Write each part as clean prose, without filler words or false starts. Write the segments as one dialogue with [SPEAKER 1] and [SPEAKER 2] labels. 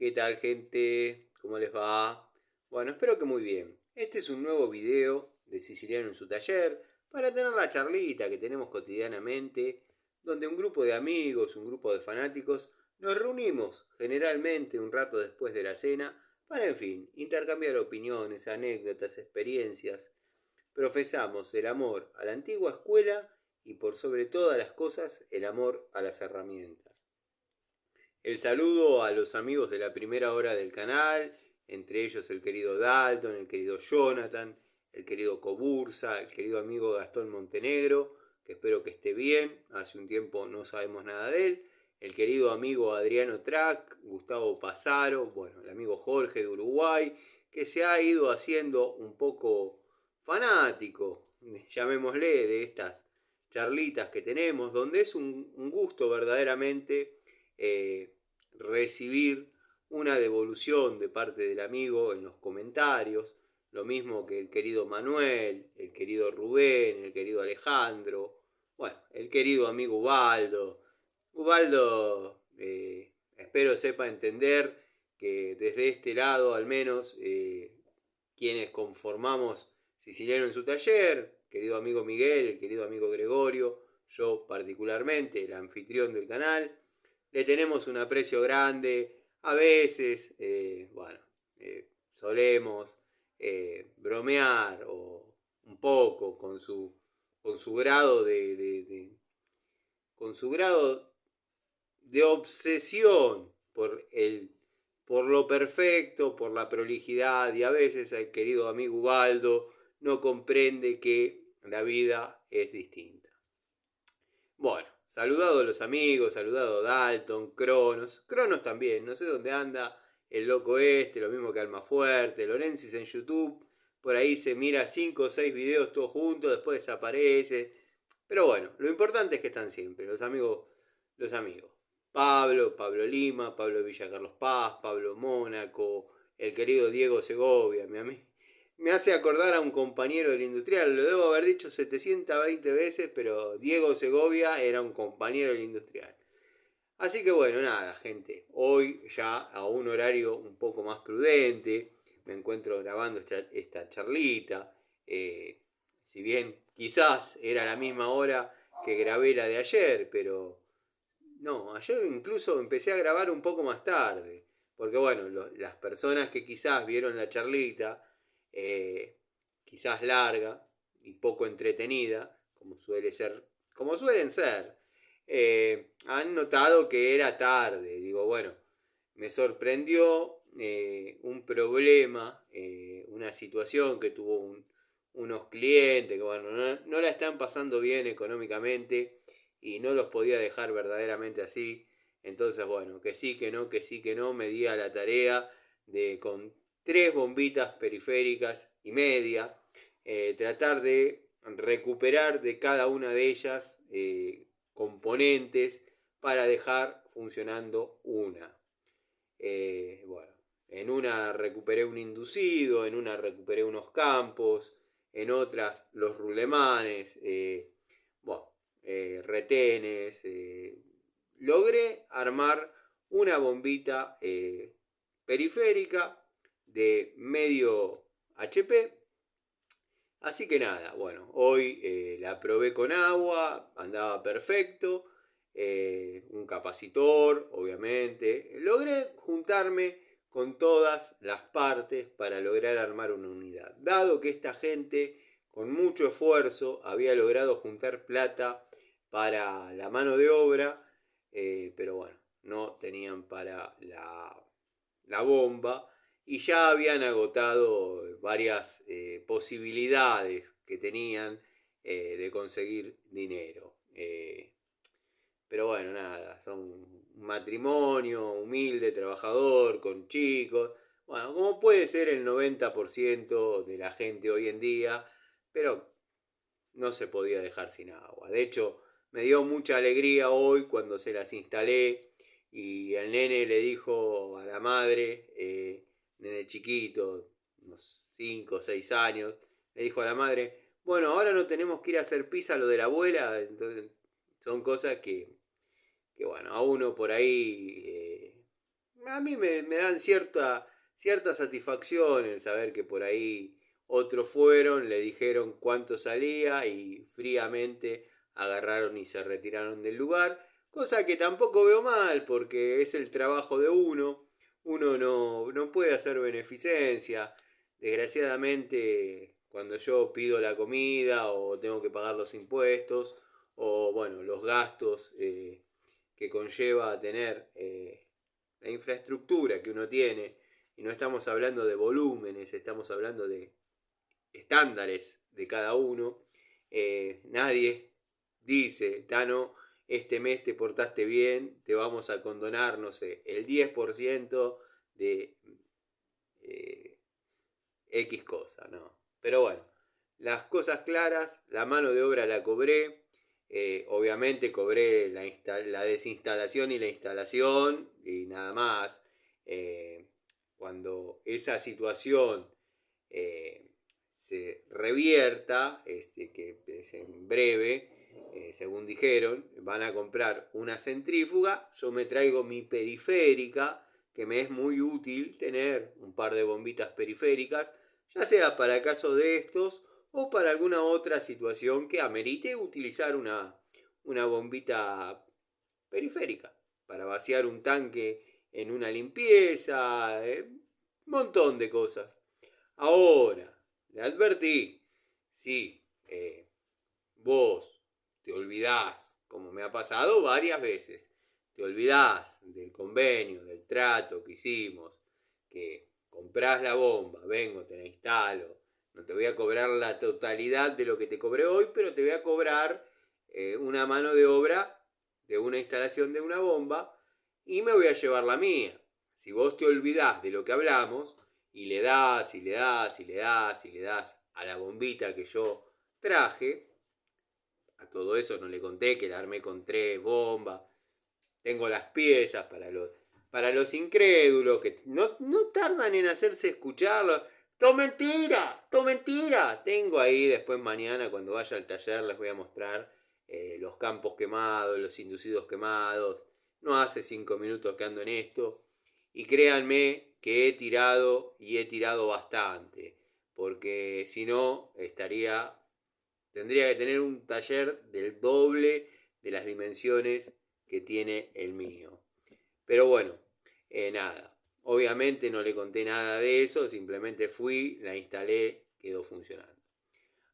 [SPEAKER 1] ¿Qué tal, gente? ¿Cómo les va? Bueno, espero que muy bien. Este es un nuevo video de Siciliano en su taller para tener la charlita que tenemos cotidianamente, donde un grupo de amigos, un grupo de fanáticos, nos reunimos generalmente un rato después de la cena para, en fin, intercambiar opiniones, anécdotas, experiencias. Profesamos el amor a la antigua escuela y por sobre todas las cosas el amor a las herramientas. El saludo a los amigos de la primera hora del canal, entre ellos el querido Dalton, el querido Jonathan, el querido Cobursa, el querido amigo Gastón Montenegro, que espero que esté bien, hace un tiempo no sabemos nada de él, el querido amigo Adriano Trac, Gustavo Pasaro, bueno, el amigo Jorge de Uruguay, que se ha ido haciendo un poco fanático, llamémosle, de estas charlitas que tenemos, donde es un gusto verdaderamente recibir una devolución de parte del amigo en los comentarios, lo mismo que el querido Manuel, el querido Rubén, el querido Alejandro, bueno, el querido amigo Ubaldo. Ubaldo, espero sepa entender que desde este lado al menos quienes conformamos Siciliano en su taller, querido amigo Miguel, el querido amigo Gregorio, yo particularmente, el anfitrión del canal, le tenemos un aprecio grande. A veces, solemos bromear o un poco con su grado con su grado de obsesión por lo perfecto, por la prolijidad, y a veces el querido amigo Ubaldo no comprende que la vida es distinta. Bueno, saludado a los amigos, saludado a Dalton, Cronos también, no sé dónde anda el loco este, lo mismo que Almafuerte, Lorensis en YouTube, por ahí se mira 5 o 6 videos todos juntos, después desaparece, pero bueno, lo importante es que están siempre, los amigos. Pablo Lima, Pablo Villa Carlos Paz, Pablo Mónaco, el querido Diego Segovia, mi amigo. Me hace acordar a un compañero del industrial, lo debo haber dicho 720 veces, pero Diego Segovia era un compañero del industrial. Así que bueno, nada, gente, hoy ya a un horario un poco más prudente, me encuentro grabando esta charlita, si bien quizás era la misma hora que grabé la de ayer, pero no, ayer incluso empecé a grabar un poco más tarde, porque bueno, las personas que quizás vieron la charlita, eh, quizás larga y poco entretenida, como suelen ser, han notado que era tarde. Digo, bueno, me sorprendió un problema, una situación que tuvo unos clientes que bueno, no la están pasando bien económicamente y no los podía dejar verdaderamente así. Entonces, bueno, que sí, que no, me di a la tarea de con 3 bombitas periféricas y media, tratar de recuperar de cada una de ellas componentes para dejar funcionando una. Bueno, en una recuperé un inducido, en una recuperé unos campos, en otras los rulemanes, retenes. Logré armar una bombita periférica de medio HP. Así que nada, bueno, hoy la probé con agua, andaba perfecto, un capacitor, obviamente. Logré juntarme con todas las partes para lograr armar una unidad. Dado que esta gente con mucho esfuerzo había logrado juntar plata para la mano de obra, pero bueno, no tenían para la bomba y ya habían agotado varias posibilidades que tenían de conseguir dinero. Pero bueno, nada, son un matrimonio humilde, trabajador, con chicos. Bueno, como puede ser el 90% de la gente hoy en día, pero no se podía dejar sin agua. De hecho, me dio mucha alegría hoy cuando se las instalé y el nene le dijo a la madre, nene chiquito, unos 5 o 6 años, le dijo a la madre, bueno, ahora no tenemos que ir a hacer pizza lo de la abuela. Entonces son cosas que bueno, a uno por ahí a mí me dan cierta satisfacción el saber que por ahí otros fueron, le dijeron cuánto salía y fríamente agarraron y se retiraron del lugar, cosa que tampoco veo mal porque es el trabajo de uno no puede hacer beneficencia, desgraciadamente cuando yo pido la comida o tengo que pagar los impuestos o bueno, los gastos que conlleva tener la infraestructura que uno tiene, y no estamos hablando de volúmenes, estamos hablando de estándares de cada uno, nadie dice, Tano, este mes te portaste bien, te vamos a condonar, no sé, el 10% de X cosa, ¿no? Pero bueno, las cosas claras, la mano de obra la cobré, obviamente cobré la desinstalación y la instalación y nada más. Cuando esa situación se revierta, que es en breve, según dijeron, van a comprar una centrífuga, yo me traigo mi periférica, que me es muy útil tener un par de bombitas periféricas, ya sea para casos de estos o para alguna otra situación que amerite utilizar una bombita periférica para vaciar un tanque en una limpieza, un montón de cosas. Ahora, le advertí, si vos te olvidás, como me ha pasado varias veces, te olvidás del convenio, del trato que hicimos, que comprás la bomba, vengo, te la instalo, no te voy a cobrar la totalidad de lo que te cobré hoy, pero te voy a cobrar una mano de obra de una instalación de una bomba y me voy a llevar la mía. Si vos te olvidás de lo que hablamos y le das y le das y le das y le das a la bombita que yo traje, a todo eso no le conté que la armé con 3 bombas, tengo las piezas para los incrédulos que no tardan en hacerse escucharlo. ¡To mentira! ¡To mentira! Tengo ahí después mañana cuando vaya al taller les voy a mostrar los campos quemados, los inducidos quemados. No hace 5 minutos que ando en esto. Y créanme que he tirado y he tirado bastante. Porque si no tendría que tener un taller del doble de las dimensiones que tiene el mío. Pero bueno, nada. Obviamente no le conté nada de eso, simplemente fui, la instalé, quedó funcionando.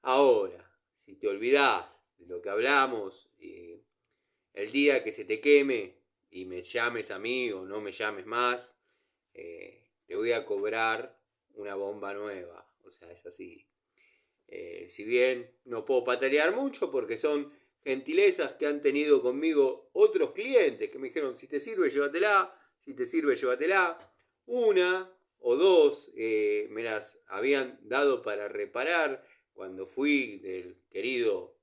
[SPEAKER 1] Ahora, si te olvidás de lo que hablamos, el día que se te queme y me llames a mí o no me llames más, te voy a cobrar una bomba nueva. O sea, es así. Si bien no puedo patalear mucho porque son gentilezas que han tenido conmigo otros clientes que me dijeron, si te sirve, llévatela, si te sirve, llévatela. Una o dos me las habían dado para reparar cuando fui del querido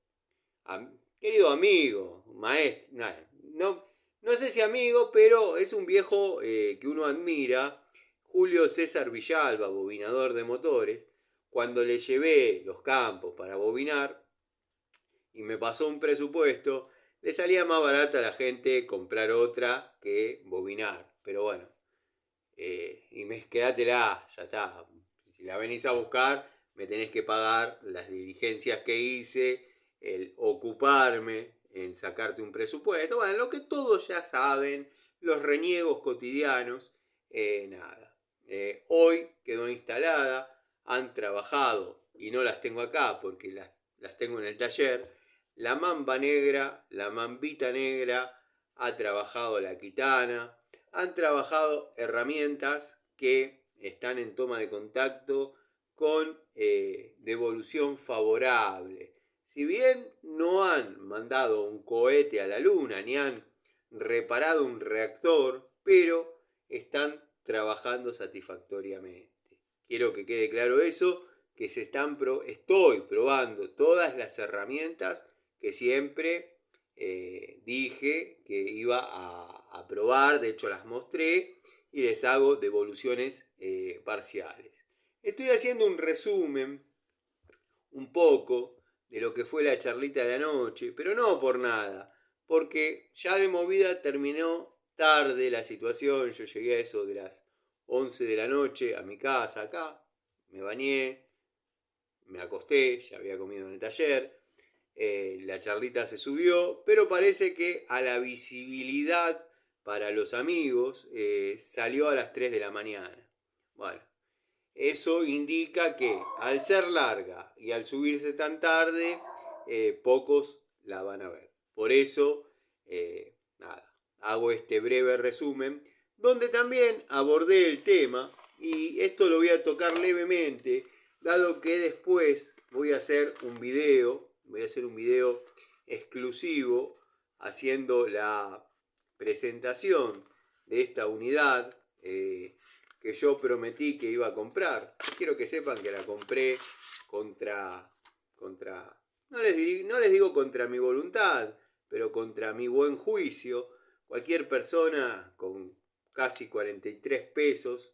[SPEAKER 1] amigo, maestro, no sé si amigo, pero es un viejo que uno admira, Julio César Villalba, bobinador de motores. Cuando le llevé los campos para bobinar y me pasó un presupuesto, le salía más barata a la gente comprar otra que bobinar. Pero bueno, y quédatela, ya está. Si la venís a buscar, me tenés que pagar las diligencias que hice, el ocuparme en sacarte un presupuesto. Bueno, lo que todos ya saben, los reniegos cotidianos, nada. Hoy quedó instalada, han trabajado, y no las tengo acá porque las tengo en el taller, la mamba negra, la mambita negra, ha trabajado la quitana, han trabajado herramientas que están en toma de contacto con devolución favorable. Si bien no han mandado un cohete a la luna ni han reparado un reactor, pero están trabajando satisfactoriamente. Quiero que quede claro eso, que estoy probando todas las herramientas que siempre dije que iba a probar, de hecho las mostré y les hago devoluciones parciales. Estoy haciendo un resumen un poco de lo que fue la charlita de anoche, pero no por nada, porque ya de movida terminó tarde la situación, yo llegué a eso de las 11 de la noche a mi casa acá, me bañé, me acosté, ya había comido en el taller, la charlita se subió, pero parece que a la visibilidad para los amigos salió a las 3 de la mañana. Bueno, eso indica que al ser larga y al subirse tan tarde, pocos la van a ver. Por eso, nada, hago este breve resumen, donde también abordé el tema, y esto lo voy a tocar levemente, dado que después voy a hacer un video exclusivo haciendo la presentación de esta unidad que yo prometí que iba a comprar. Quiero que sepan que la compré contra no les digo contra mi voluntad, pero contra mi buen juicio. Cualquier persona con casi 43 pesos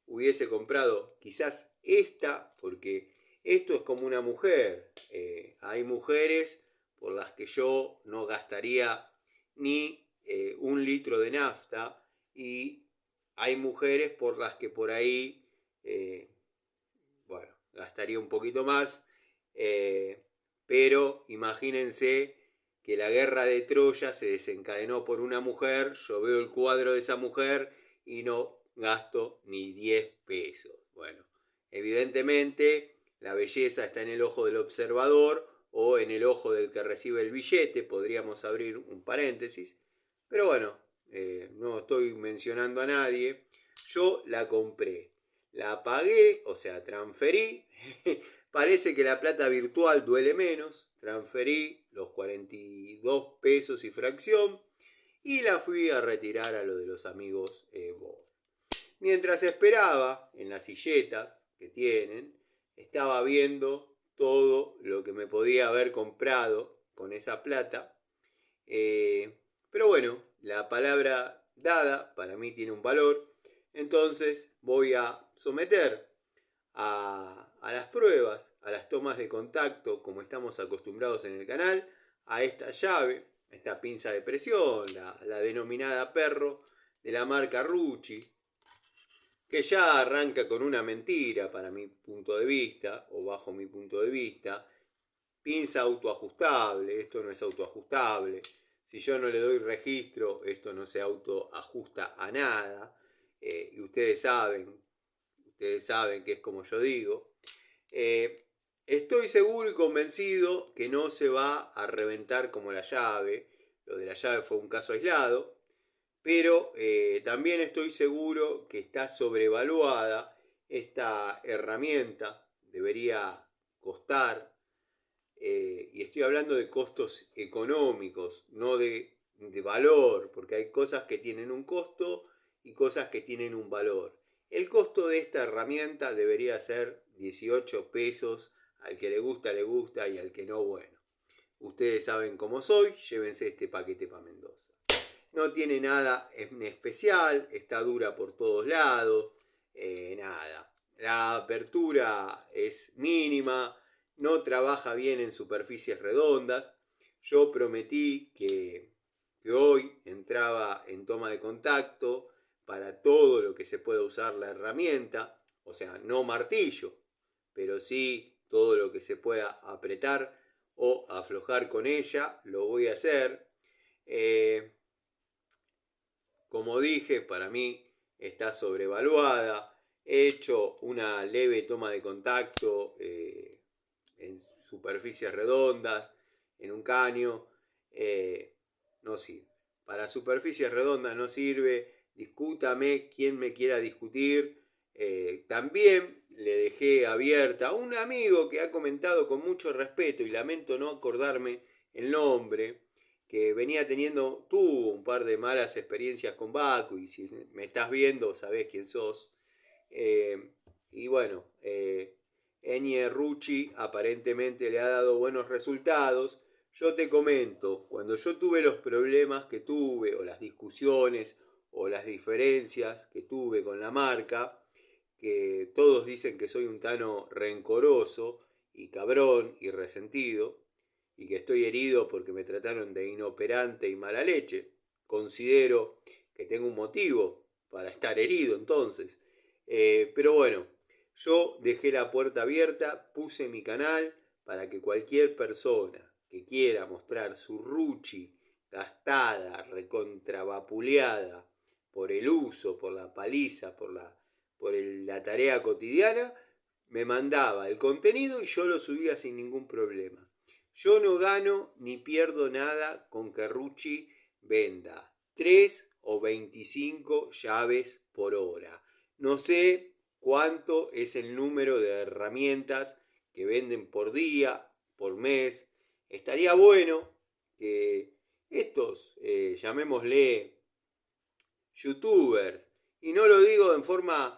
[SPEAKER 1] hubiese comprado quizás esta, porque esto es como una mujer. Hay mujeres por las que yo no gastaría ni 1 litro de nafta, y hay mujeres por las que por ahí, bueno, gastaría un poquito más, pero imagínense que la guerra de Troya se desencadenó por una mujer, yo veo el cuadro de esa mujer y no gasto ni 10 pesos. Bueno, evidentemente la belleza está en el ojo del observador o en el ojo del que recibe el billete, podríamos abrir un paréntesis, pero bueno, no estoy mencionando a nadie. Yo la compré, la pagué, o sea, transferí. Parece que la plata virtual duele menos. Transferí los 42 pesos y fracción y la fui a retirar a lo de los amigos Bob. Mientras esperaba en las silletas que tienen, estaba viendo todo lo que me podía haber comprado con esa plata. Pero bueno, la palabra dada para mí tiene un valor. Entonces voy a someter a las pruebas, a las tomas de contacto, como estamos acostumbrados en el canal, a esta llave, a esta pinza de presión, la denominada perro de la marca Rucci, que ya arranca con una mentira para mi punto de vista, o bajo mi punto de vista. Pinza autoajustable, esto no es autoajustable. Si yo no le doy registro, esto no se autoajusta a nada. Y ustedes saben que es como yo digo. Estoy seguro y convencido que no se va a reventar como la llave. Lo de la llave fue un caso aislado. Pero también estoy seguro que está sobrevaluada esta herramienta. Debería costar, y estoy hablando de costos económicos, no de valor, porque hay cosas que tienen un costo y cosas que tienen un valor. El costo de esta herramienta debería ser 18 pesos, al que le gusta y al que no, bueno. Ustedes saben cómo soy, llévense este paquete para Mendoza. No tiene nada en especial, está dura por todos lados, nada. La apertura es mínima, no trabaja bien en superficies redondas. Yo prometí que hoy entraba en toma de contacto para todo lo que se pueda usar la herramienta, o sea, no martillo, pero sí todo lo que se pueda apretar o aflojar con ella, lo voy a hacer. Como dije, para mí está sobrevaluada. He hecho una leve toma de contacto en superficies redondas, en un caño. No sirve. Para superficies redondas no sirve. Discútame quien me quiera discutir. También le dejé abierta a un amigo que ha comentado con mucho respeto, y lamento no acordarme el nombre, que tuvo un par de malas experiencias con Baku, y si me estás viendo sabés quién sos. Y bueno, Enie Rucci aparentemente le ha dado buenos resultados. Yo te comento, cuando yo tuve los problemas que tuve, o las discusiones, o las diferencias que tuve con la marca, que todos dicen que soy un tano rencoroso y cabrón y resentido, y que estoy herido porque me trataron de inoperante y mala leche. Considero que tengo un motivo para estar herido entonces. Pero bueno, yo dejé la puerta abierta, puse mi canal para que cualquier persona que quiera mostrar su ruchi gastada, recontravapuleada por el uso, por la paliza, la tarea cotidiana, me mandaba el contenido y yo lo subía sin ningún problema. Yo no gano ni pierdo nada con que Ruchi venda 3 o 25 llaves por hora. No sé cuánto es el número de herramientas que venden por día, por mes. Estaría bueno que estos, llamémosle youtubers, y no lo digo en forma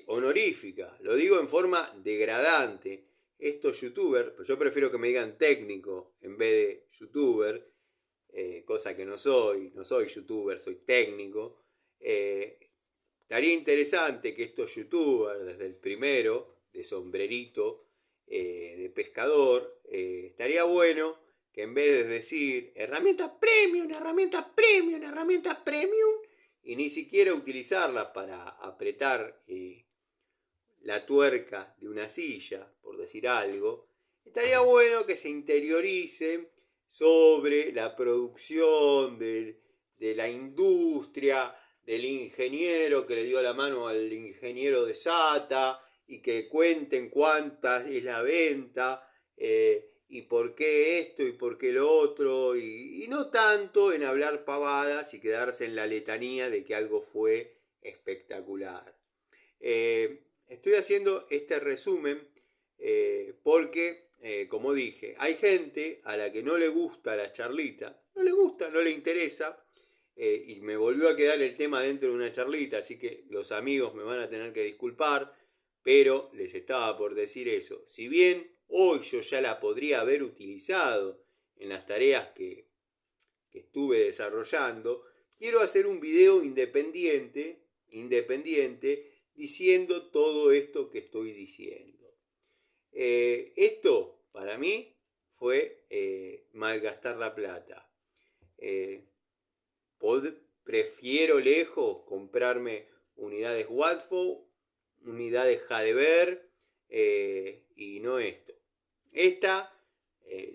[SPEAKER 1] honorífica, lo digo en forma degradante. Estos youtubers, pues yo prefiero que me digan técnico en vez de youtuber, cosa que no soy youtuber, soy técnico. Estaría interesante que estos youtubers, desde el primero, de sombrerito, de pescador, estaría bueno que en vez de decir herramientas premium, herramientas premium, herramientas premium, y ni siquiera utilizarlas para apretar la tuerca de una silla, por decir algo, estaría bueno que se interioricen sobre la producción de la industria, del ingeniero que le dio la mano al ingeniero de SATA, y que cuenten cuánta es la venta, y por qué esto y por qué lo otro, y no tanto en hablar pavadas y quedarse en la letanía de que algo fue espectacular. Estoy haciendo este resumen porque, como dije, hay gente a la que no le gusta la charlita, no le gusta, no le interesa, y me volvió a quedar el tema dentro de una charlita, así que los amigos me van a tener que disculpar, pero les estaba por decir eso. Si bien hoy yo ya la podría haber utilizado en las tareas que estuve desarrollando, quiero hacer un video independiente diciendo todo esto que estoy diciendo. Esto para mí fue malgastar la plata. Prefiero lejos comprarme unidades Watford, unidades Jadever, y no esto.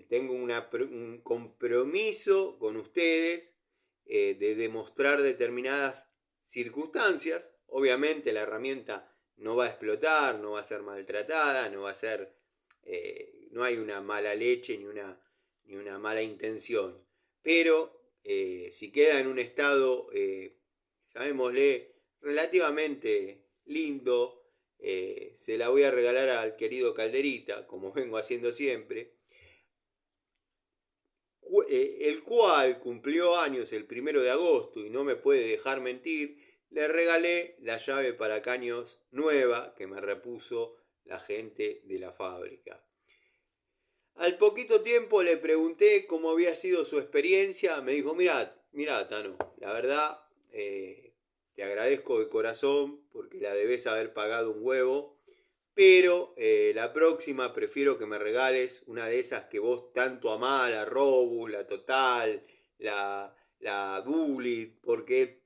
[SPEAKER 1] Tengo un compromiso con ustedes de demostrar determinadas circunstancias. Obviamente la herramienta no va a explotar, no va a ser maltratada, no va a ser, no hay una mala leche ni una mala intención. Pero si queda en un estado, llamémosle, relativamente lindo, se la voy a regalar al querido Calderita, como vengo haciendo siempre, el cual cumplió años el 1 de agosto y no me puede dejar mentir. Le regalé la llave para caños nueva que me repuso la gente de la fábrica. Al poquito tiempo le pregunté cómo había sido su experiencia. Me dijo, mirá, Tano, la verdad, te agradezco de corazón porque la debes haber pagado un huevo, pero la próxima prefiero que me regales una de esas que vos tanto amás, la Robus, la Total, la Bullet, porque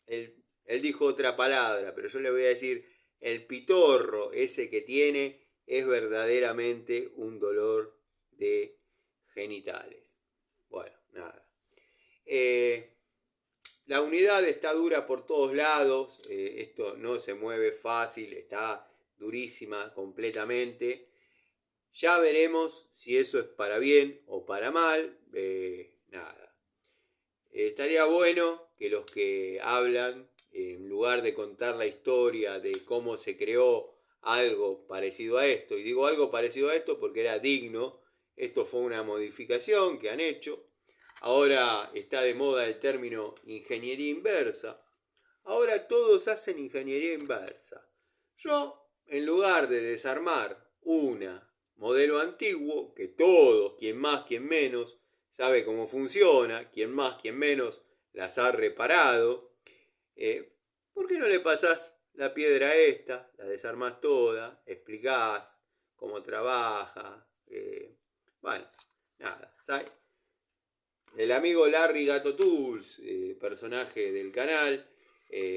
[SPEAKER 1] él dijo otra palabra, pero yo le voy a decir, el pitorro ese que tiene es verdaderamente un dolor de genitales. Bueno, nada. La unidad está dura por todos lados, esto no se mueve fácil, está durísima completamente. Ya veremos si eso es para bien o para mal. Nada. Estaría bueno que los que hablan, en lugar de contar la historia de cómo se creó algo parecido a esto, y digo algo parecido a esto porque era digno, esto fue una modificación que han hecho. Ahora está de moda el término ingeniería inversa. Ahora todos hacen ingeniería inversa. Yo, en lugar de desarmar una modelo antiguo, que todos, quien más, quien menos, sabe cómo funciona, quien más, quien menos, las ha reparado, ¿por qué no le pasás la piedra a esta, la desarmás toda, explicás cómo trabaja? Bueno, nada, ¿sabes? El amigo Larry Gato Tools, personaje del canal,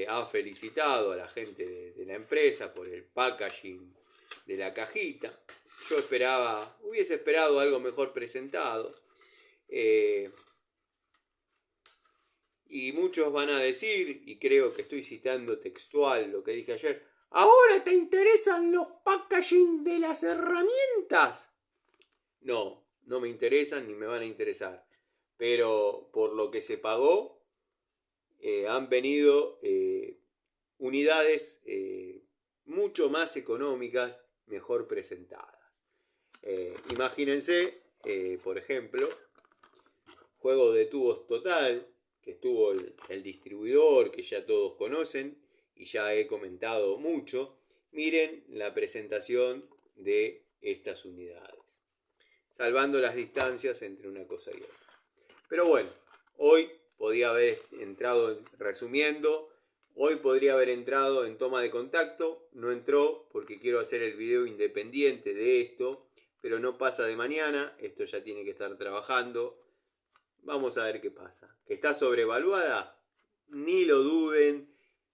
[SPEAKER 1] ha felicitado a la gente de la empresa por el packaging de la cajita. Yo hubiese esperado algo mejor presentado. Y muchos van a decir, y creo que estoy citando textual lo que dije ayer, ¿ahora te interesan los packaging de las herramientas? No, no me interesan ni me van a interesar. Pero por lo que se pagó, han venido unidades mucho más económicas, mejor presentadas. Imagínense, por ejemplo, Juego de Tubos Total, que estuvo el distribuidor que ya todos conocen y ya he comentado mucho. Miren la presentación de estas unidades, salvando las distancias entre una cosa y otra. Pero bueno, hoy podía haber entrado, resumiendo, hoy podría haber entrado en toma de contacto, no entró porque quiero hacer el video independiente de esto, pero no pasa de mañana, esto ya tiene que estar trabajando. Vamos a ver qué pasa. ¿Que está sobrevaluada? Ni lo duden,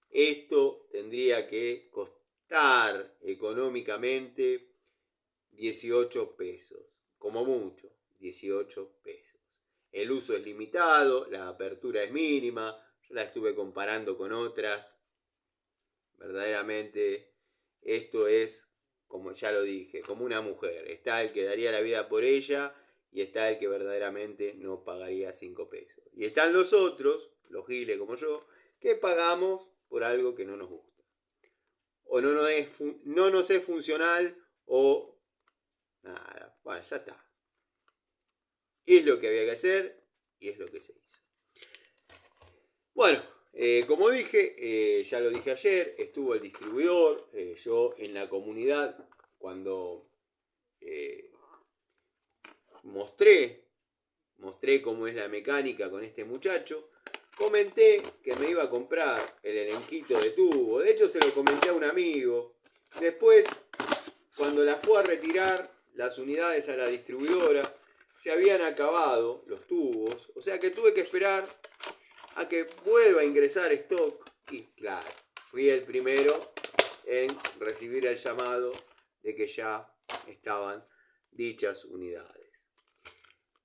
[SPEAKER 1] esto tendría que costar económicamente 18 pesos, como mucho, 18 pesos. El uso es limitado, la apertura es mínima, yo la estuve comparando con otras. Verdaderamente esto es, como ya lo dije, como una mujer. Está el que daría la vida por ella y está el que verdaderamente no pagaría 5 pesos. Y están los otros, los giles como yo, que pagamos por algo que no nos gusta. O no nos es funcional o nada. Bueno, ya está. Es lo que había que hacer y es lo que se hizo. Bueno, como dije, ya lo dije ayer, estuvo el distribuidor, yo en la comunidad, cuando mostré cómo es la mecánica con este muchacho, comenté que me iba a comprar el elenquito de tubo. De hecho, se lo comenté a un amigo. Después, cuando la fue a retirar las unidades a la distribuidora, se habían acabado los tubos. O sea que tuve que esperar a que vuelva a ingresar stock. Y claro, fui el primero en recibir el llamado de que ya estaban dichas unidades.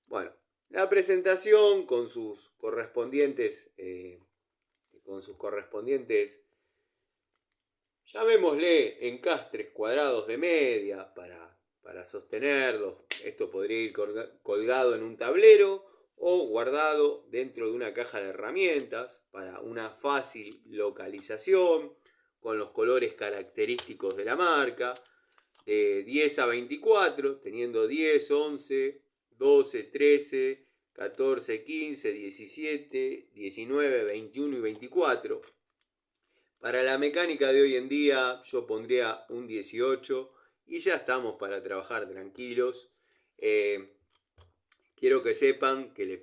[SPEAKER 1] Bueno, la presentación con sus correspondientes, llamémosle encastres cuadrados de media para sostenerlos. Esto podría ir colgado en un tablero o guardado dentro de una caja de herramientas para una fácil localización con los colores característicos de la marca, de 10 a 24, teniendo 10, 11, 12, 13, 14, 15, 17, 19, 21 y 24. Para la mecánica de hoy en día yo pondría un 18 y ya estamos para trabajar tranquilos. Quiero que sepan que le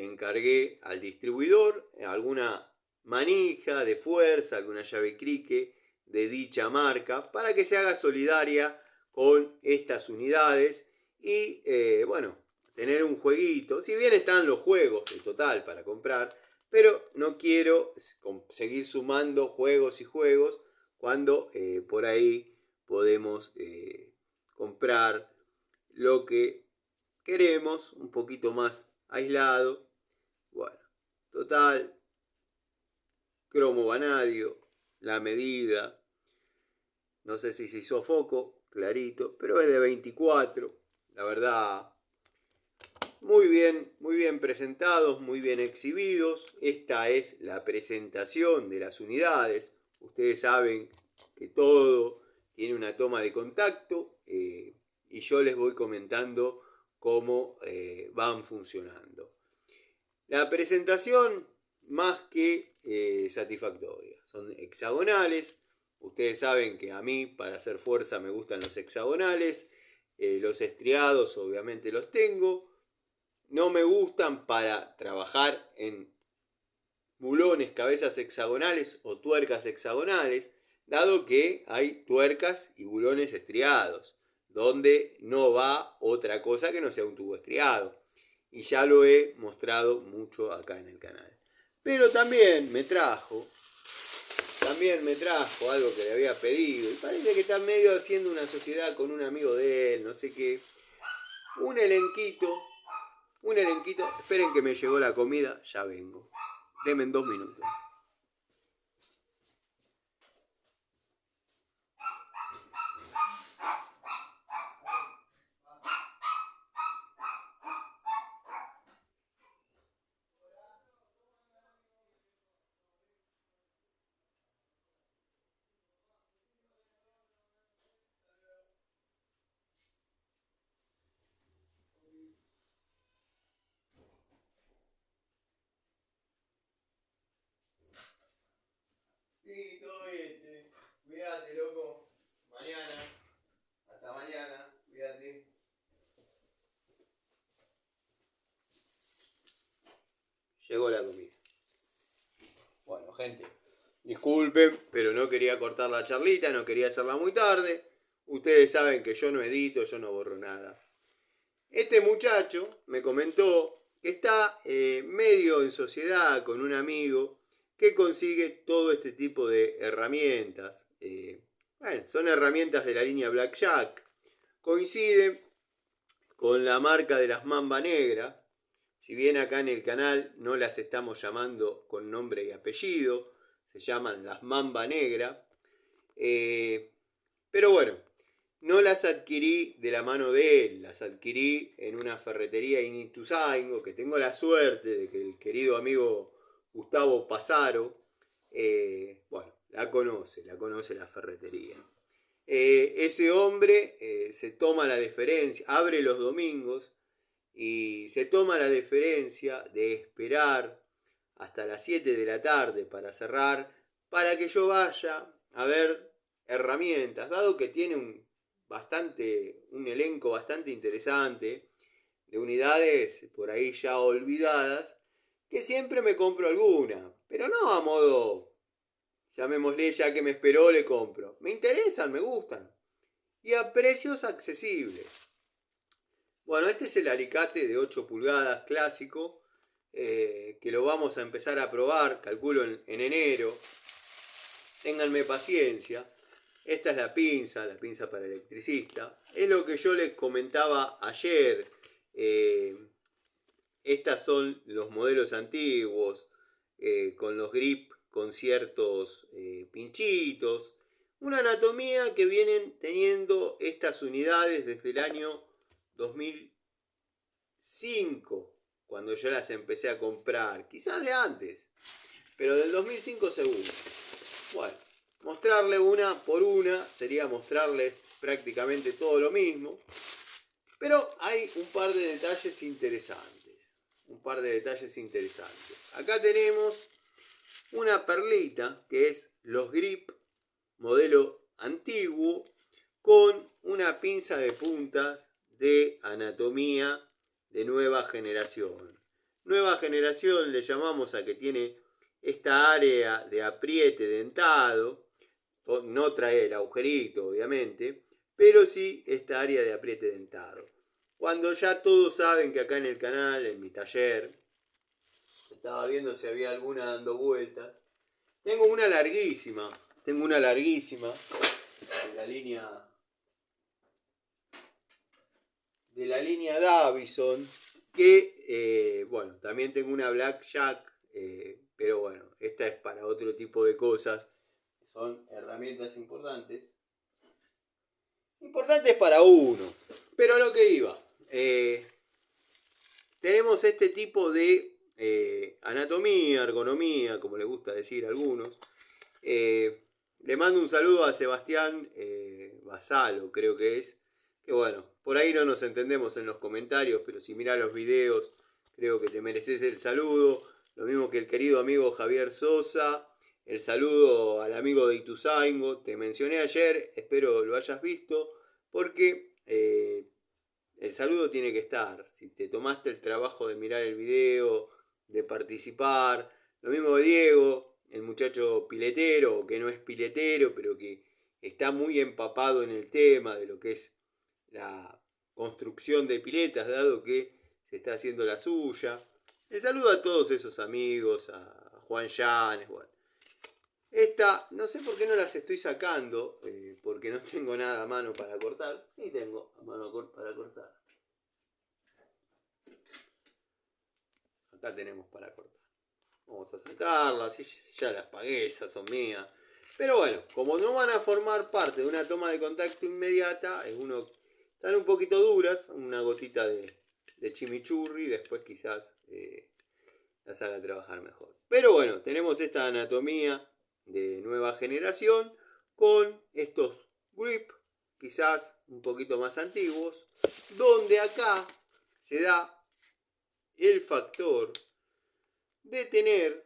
[SPEAKER 1] encargué al distribuidor alguna manija de fuerza, alguna llave crique de dicha marca para que se haga solidaria con estas unidades y bueno, tener un jueguito. Si bien están los juegos de total para comprar, pero no quiero seguir sumando juegos y juegos cuando por ahí podemos comprar lo que queremos un poquito más aislado. Bueno, total, cromo vanadio, la medida, no sé si se hizo foco, clarito, pero es de 24. La verdad, muy bien presentados, muy bien exhibidos. Esta es la presentación de las unidades. Ustedes saben que todo tiene una toma de contacto y yo les voy comentando cómo van funcionando. La presentación más que satisfactoria. Son hexagonales. Ustedes saben que a mí para hacer fuerza me gustan los hexagonales. Los estriados obviamente los tengo. No me gustan para trabajar en bulones, cabezas hexagonales o tuercas hexagonales, dado que hay tuercas y bulones estriados, donde no va otra cosa que no sea un tubo estriado. y ya lo he mostrado mucho acá en el canal. Pero también me trajo algo que le había pedido, y parece que está medio haciendo una sociedad con un amigo de él, no sé qué. Un elenquito, esperen que me llegó la comida, ya vengo. Denme 2 minutos. Sí, todo bien, che. Cuídate, loco. Mañana. Hasta mañana. Cuídate. Llegó la comida. Bueno, gente, disculpen, pero no quería cortar la charlita, no quería hacerla muy tarde. Ustedes saben que yo no edito, yo no borro nada. Este muchacho me comentó que está medio en sociedad con un amigo que consigue todo este tipo de herramientas. Son herramientas de la línea Blackjack. Coinciden con la marca de las Mamba Negra. Si bien acá en el canal no las estamos llamando con nombre y apellido, se llaman las Mamba Negra. Pero bueno, no las adquirí de la mano de él, las adquirí en una ferretería en Ituzaingó, que tengo la suerte de que el querido amigo Gustavo Pasaro, bueno, la conoce la ferretería. Ese hombre se toma la deferencia, abre los domingos y se toma la deferencia de esperar hasta las 7 de la tarde para cerrar, para que yo vaya a ver herramientas, dado que tiene un elenco bastante interesante de unidades por ahí ya olvidadas, que siempre me compro alguna, pero no a modo, llamémosle ya que me esperó, le compro. Me interesan, me gustan, y a precios accesibles. Bueno, este es el alicate de 8 pulgadas clásico, que lo vamos a empezar a probar, calculo en enero. Ténganme paciencia. Esta es la pinza para electricista. Es lo que yo les comentaba ayer. Estas son los modelos antiguos, con los grip con ciertos pinchitos. Una anatomía que vienen teniendo estas unidades desde el año 2005, cuando yo las empecé a comprar. Quizás de antes, pero del 2005 seguro. Bueno, mostrarle una por una sería mostrarles prácticamente todo lo mismo. Pero hay un par de detalles interesantes. Acá tenemos una perlita que es los grip modelo antiguo con una pinza de puntas de anatomía de nueva generación. Nueva generación le llamamos a que tiene esta área de apriete dentado. No trae el agujerito, obviamente, pero sí esta área de apriete dentado. Cuando ya todos saben que acá en el canal, en mi taller, estaba viendo si había alguna dando vueltas. Tengo una larguísima de la línea Davison, que bueno, también tengo una Blackjack, pero bueno, esta es para otro tipo de cosas. Son herramientas importantes para uno, pero a lo que iba. Tenemos este tipo de anatomía, ergonomía, como le gusta decir a algunos. Le mando un saludo a Sebastián Basalo, creo que es. Que bueno, por ahí no nos entendemos en los comentarios, pero si mirás los videos, creo que te mereces el saludo. Lo mismo que el querido amigo Javier Sosa. El saludo al amigo de Ituzaingó. Te mencioné ayer, espero lo hayas visto, porque el saludo tiene que estar. Si te tomaste el trabajo de mirar el video, de participar. Lo mismo de Diego, el muchacho piletero, que no es piletero, pero que está muy empapado en el tema de lo que es la construcción de piletas, dado que se está haciendo la suya. El saludo a todos esos amigos, a Juan Llanes, bueno. Esta, no sé por qué no las estoy sacando, porque no tengo nada a mano para cortar. Sí tengo a mano para cortar. Acá tenemos para cortar. Vamos a sacarlas, ya las pagué, esas son mías. Pero bueno, como no van a formar parte de una toma de contacto inmediata, están un poquito duras, una gotita de chimichurri, después quizás las haga trabajar mejor. Pero bueno, tenemos esta anatomía de nueva generación con estos grip, quizás un poquito más antiguos, donde acá se da el factor de tener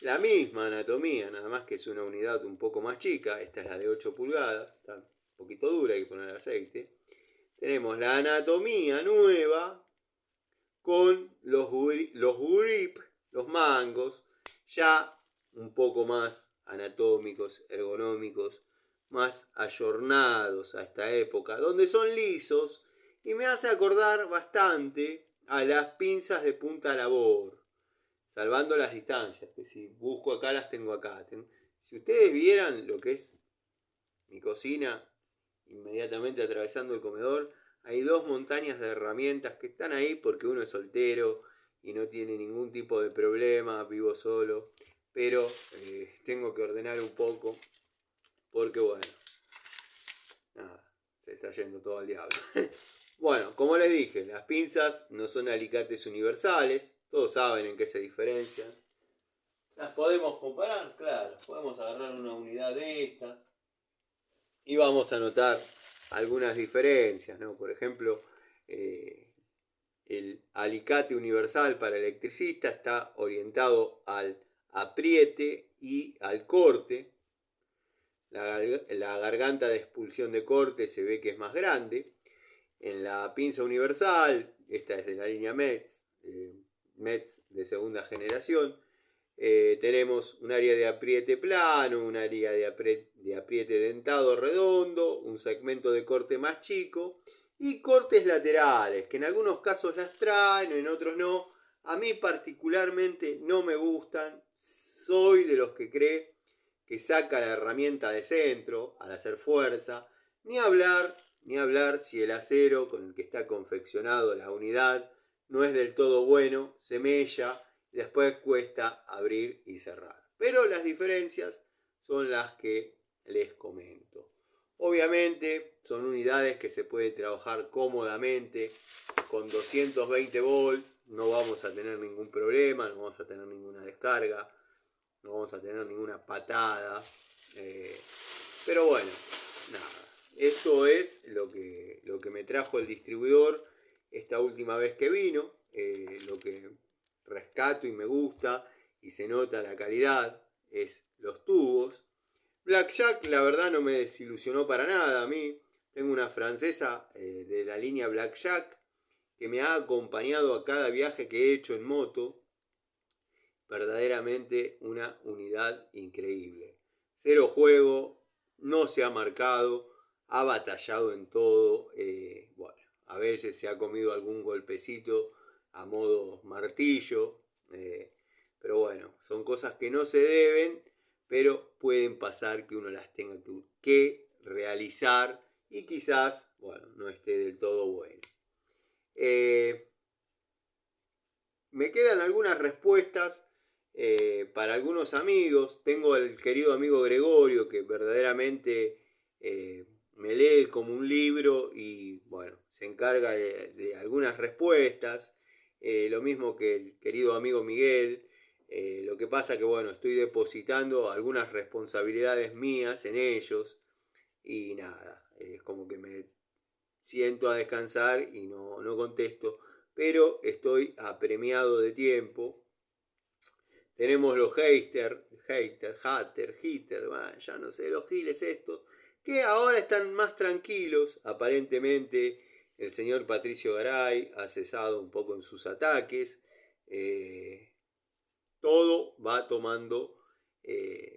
[SPEAKER 1] la misma anatomía, nada más que es una unidad un poco más chica. Esta es la de 8 pulgadas, está un poquito dura, hay que poner aceite. Tenemos la anatomía nueva con los grip, los mangos, ya un poco más anatómicos, ergonómicos, más ayornados a esta época, donde son lisos y me hace acordar bastante a las pinzas de punta labor, salvando las distancias, que si busco acá las tengo acá. Si ustedes vieran lo que es mi cocina, inmediatamente atravesando el comedor, hay 2 montañas de herramientas que están ahí porque uno es soltero y no tiene ningún tipo de problema, vivo solo, pero tengo que ordenar un poco porque bueno, nada, se está yendo todo al diablo. Bueno, como les dije, las pinzas no son alicates universales, todos saben en qué se diferencian. ¿Las podemos comparar? Claro, podemos agarrar una unidad de estas y vamos a notar algunas diferencias, ¿no? Por ejemplo, el alicate universal para electricista está orientado al apriete y al corte. La garganta de expulsión de corte se ve que es más grande. En la pinza universal, esta es de la línea Metz de segunda generación, tenemos un área de apriete plano, un área de apriete dentado redondo, un segmento de corte más chico y cortes laterales, que en algunos casos las traen, en otros no. A mí particularmente no me gustan, soy de los que cree que saca la herramienta de centro al hacer fuerza, ni hablar si el acero con el que está confeccionado la unidad no es del todo bueno, se mella y después cuesta abrir y cerrar. Pero las diferencias son las que les comento. Obviamente son unidades que se puede trabajar cómodamente con 220 volts, no vamos a tener ningún problema, no vamos a tener ninguna descarga, no vamos a tener ninguna patada. Pero bueno, nada. Esto es lo que me trajo el distribuidor esta última vez que vino. Lo que rescato y me gusta y se nota la calidad es los tubos. Blackjack la verdad no me desilusionó para nada a mí. Tengo una francesa de la línea Blackjack que me ha acompañado a cada viaje que he hecho en moto. Verdaderamente una unidad increíble. Cero juego, no se ha marcado, ha batallado en todo. Bueno, a veces se ha comido algún golpecito a modo martillo. Pero bueno, son cosas que no se deben, pero pueden pasar que uno las tenga que realizar y quizás, bueno, no esté del todo bueno. Me quedan algunas respuestas para algunos amigos. Tengo al querido amigo Gregorio que verdaderamente me lee como un libro y bueno, se encarga de algunas respuestas. Lo mismo que el querido amigo Miguel. Lo que pasa que bueno, estoy depositando algunas responsabilidades mías en ellos y nada, es como que me siento a descansar y no contesto, pero estoy apremiado de tiempo. Tenemos los hater, ya no sé, los giles estos, que ahora están más tranquilos. Aparentemente el señor Patricio Garay ha cesado un poco en sus ataques. Todo va tomando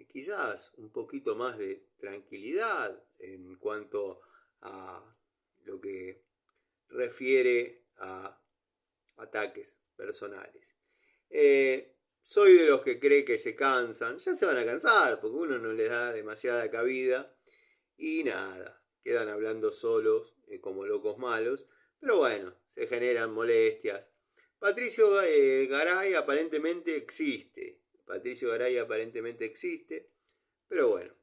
[SPEAKER 1] quizás un poquito más de tranquilidad en cuanto a lo que refiere a ataques personales. Soy de los que cree que se cansan, ya se van a cansar porque uno no les da demasiada cabida y nada, quedan hablando solos como locos malos, pero bueno, se generan molestias. Patricio Garay aparentemente existe, pero bueno,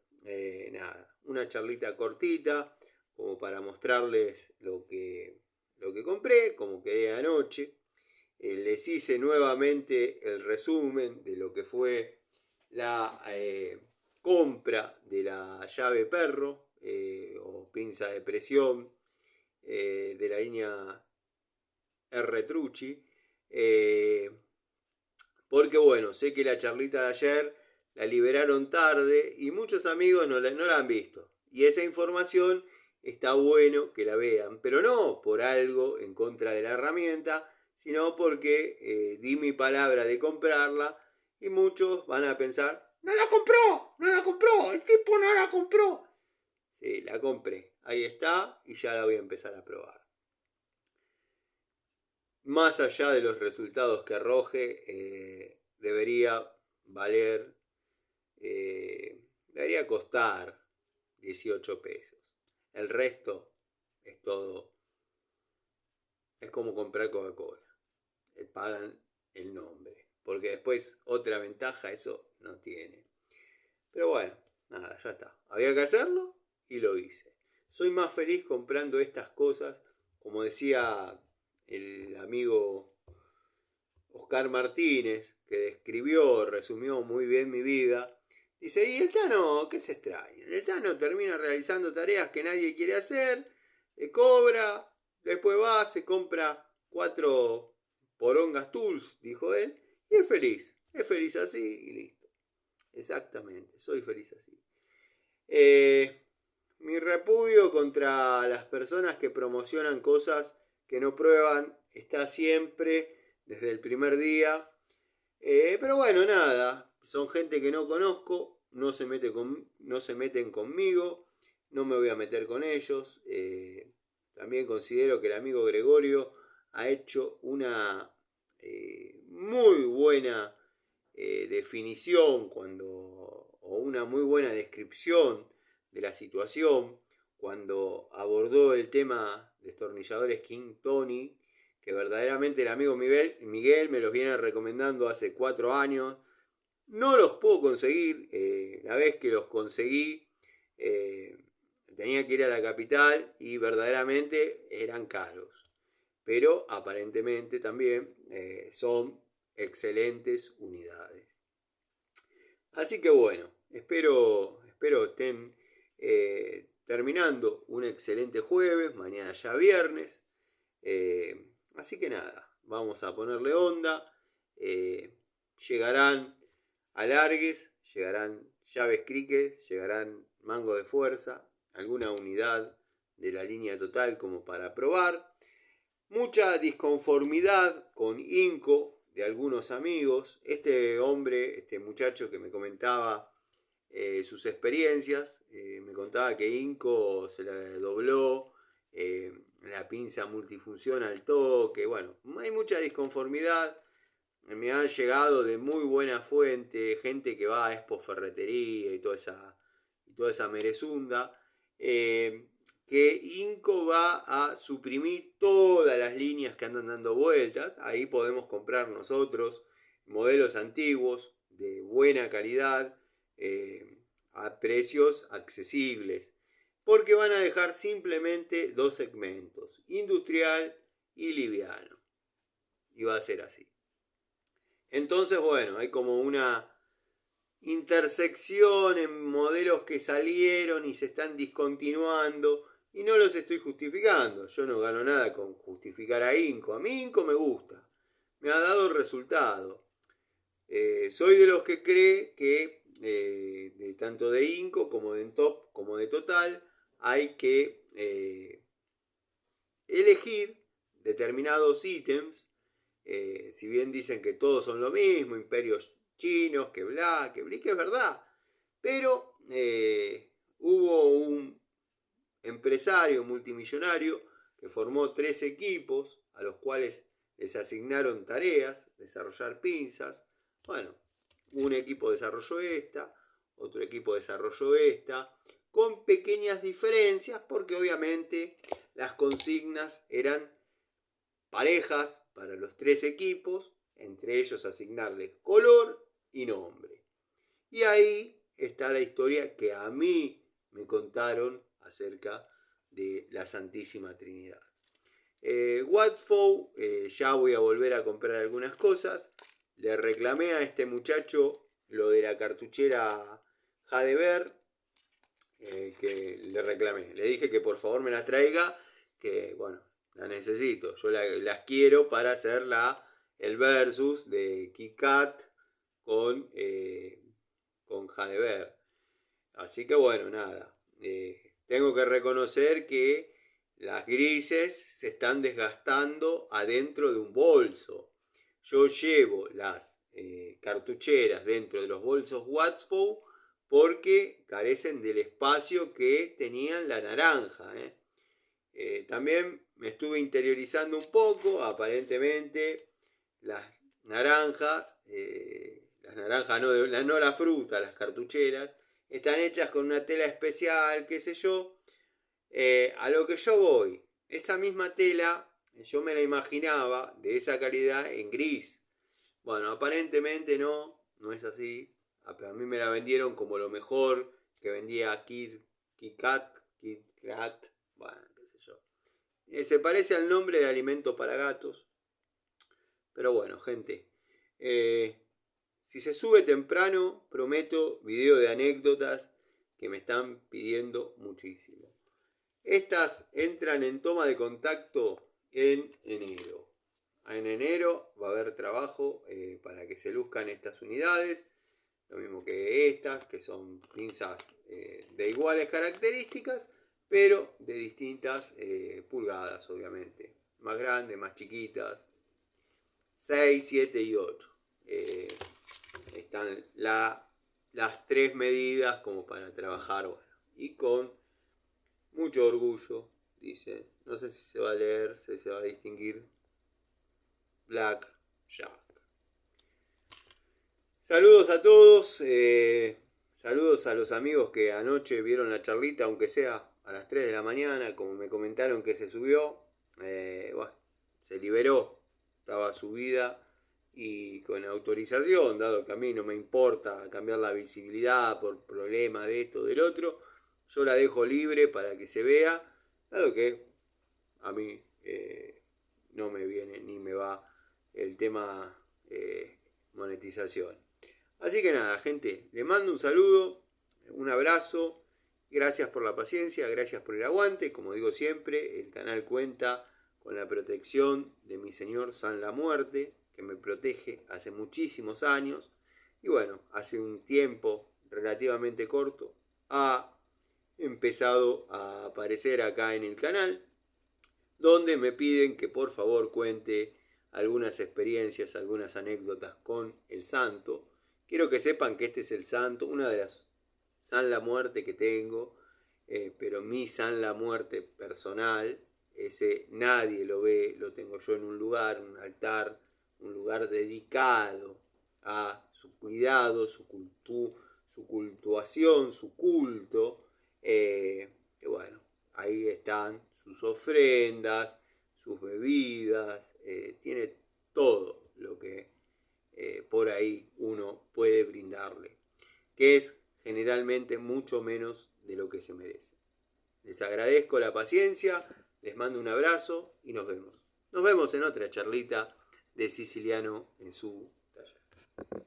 [SPEAKER 1] nada, una charlita cortita como para mostrarles lo que compré, como quedé anoche. Les hice nuevamente el resumen de lo que fue la compra de la llave perro o pinza de presión de la línea R Trucci. Porque bueno, sé que la charlita de ayer la liberaron tarde y muchos amigos no la han visto. Y esa información está bueno que la vean, pero no por algo en contra de la herramienta, sino porque di mi palabra de comprarla y muchos van a pensar, no la compró, el tipo no la compró. Sí, la compré, ahí está y ya la voy a empezar a probar. Más allá de los resultados que arroje, debería valer, debería costar 18 pesos. El resto es todo, es como comprar Coca-Cola. Pagan el nombre. Porque después otra ventaja eso no tiene. Pero bueno, nada, ya está. Había que hacerlo y lo hice. Soy más feliz comprando estas cosas, como decía el amigo Oscar Martínez, que describió, resumió muy bien mi vida. Dice, y el Tano, ¿qué se extraña? El Tano termina realizando tareas que nadie quiere hacer, cobra, después va, se compra 4 porongas tools, dijo él, y es feliz así y listo. Exactamente, soy feliz así. Mi repudio contra las personas que promocionan cosas que no prueban está siempre, desde el primer día. Pero bueno, nada, son gente que no conozco, no se meten conmigo, no me voy a meter con ellos. También considero que el amigo Gregorio ha hecho una muy buena definición o una muy buena descripción de la situación cuando abordó el tema de destornilladores King Tony, que verdaderamente el amigo Miguel me los viene recomendando hace 4 años. No los puedo conseguir, la vez que los conseguí tenía que ir a la capital y verdaderamente eran caros. Pero aparentemente también son excelentes unidades. Así que bueno, espero estén terminando un excelente jueves, mañana ya viernes. Así que nada, vamos a ponerle onda. Llegarán alargues, llegarán llaves cricket, llegarán mango de fuerza, alguna unidad de la línea total como para probar. Mucha disconformidad con Inco de algunos amigos. Este hombre, este muchacho que me comentaba sus experiencias, me contaba que Inco se le dobló la pinza multifunción al toque. Bueno, hay mucha disconformidad. Me han llegado de muy buena fuente, gente que va a Expo Ferretería y toda esa merezunda, que Inco va a suprimir todas las líneas que andan dando vueltas. Ahí podemos comprar nosotros modelos antiguos de buena calidad a precios accesibles. Porque van a dejar simplemente 2 segmentos, industrial y liviano. Y va a ser así. Entonces, bueno, hay como una intersección en modelos que salieron y se están discontinuando y no los estoy justificando. Yo no gano nada con justificar a Inco. A mí Inco me gusta, me ha dado el resultado. Soy de los que cree que de tanto de Inco como de Top como de Total hay que elegir determinados ítems. Si bien dicen que todos son lo mismo, imperios chinos, que bla, que es verdad. Pero hubo un empresario multimillonario que formó 3 equipos a los cuales les asignaron tareas, desarrollar pinzas. Bueno, un equipo desarrolló esta, otro equipo desarrolló esta, con pequeñas diferencias porque obviamente las consignas eran parejas para los 3 equipos, entre ellos asignarles color y nombre. Y ahí está la historia que a mí me contaron acerca de la Santísima Trinidad. Watford, ya voy a volver a comprar algunas cosas. Le reclamé a este muchacho lo de la cartuchera Jadever, que le reclamé. Le dije que por favor me las traiga, que bueno, las necesito. Yo las quiero para hacer el versus de KitKat con Jadever. Así que bueno, nada. Tengo que reconocer que las grises se están desgastando adentro de un bolso. Yo llevo las cartucheras dentro de los bolsos Watford porque carecen del espacio que tenían la naranja. También me estuve interiorizando un poco. Aparentemente las naranjas no la fruta, las cartucheras, están hechas con una tela especial, qué sé yo. A lo que yo voy, esa misma tela yo me la imaginaba de esa calidad en gris. Bueno, aparentemente no es así. A mí me la vendieron como lo mejor que vendía KitKat, bueno, qué sé yo. Se parece al nombre de alimento para gatos. Pero bueno, gente, si se sube temprano, prometo video de anécdotas que me están pidiendo muchísimo. Estas entran en toma de contacto en enero. En enero va a haber trabajo para que se luzcan estas unidades. Lo mismo que estas, que son pinzas de iguales características, pero de distintas pulgadas, obviamente. Más grandes, más chiquitas. 6, 7 y 8. Están las 3 medidas como para trabajar. Bueno, y con mucho orgullo, dice. No sé si se va a leer, si se va a distinguir. Black Jack. Saludos a todos. Saludos a los amigos que anoche vieron la charlita, aunque sea a las 3 de la mañana, como me comentaron que se subió. Bueno, se liberó. Estaba subida y con autorización, dado que a mí no me importa cambiar la visibilidad por problema de esto o del otro. Yo la dejo libre para que se vea, dado que a mí no me viene ni me va el tema monetización. Así que nada, gente, les mando un saludo, un abrazo, gracias por la paciencia, gracias por el aguante. Como digo siempre, el canal cuenta con la protección de mi señor San la Muerte, que me protege hace muchísimos años. Y bueno, hace un tiempo relativamente corto ha empezado a aparecer acá en el canal, donde me piden que por favor cuente algunas experiencias, algunas anécdotas con el santo. Quiero que sepan que este es el santo, una de las San la Muerte que tengo, pero mi San la Muerte personal, ese nadie lo ve, lo tengo yo en un lugar, un altar, un lugar dedicado a su cuidado, su cultuación, su culto. Y bueno, ahí están sus ofrendas, sus bebidas, tiene todo lo que por ahí uno puede brindarle, que es generalmente mucho menos de lo que se merece. Les agradezco la paciencia, les mando un abrazo y nos vemos. Nos vemos en otra charlita de Siciliano en su taller.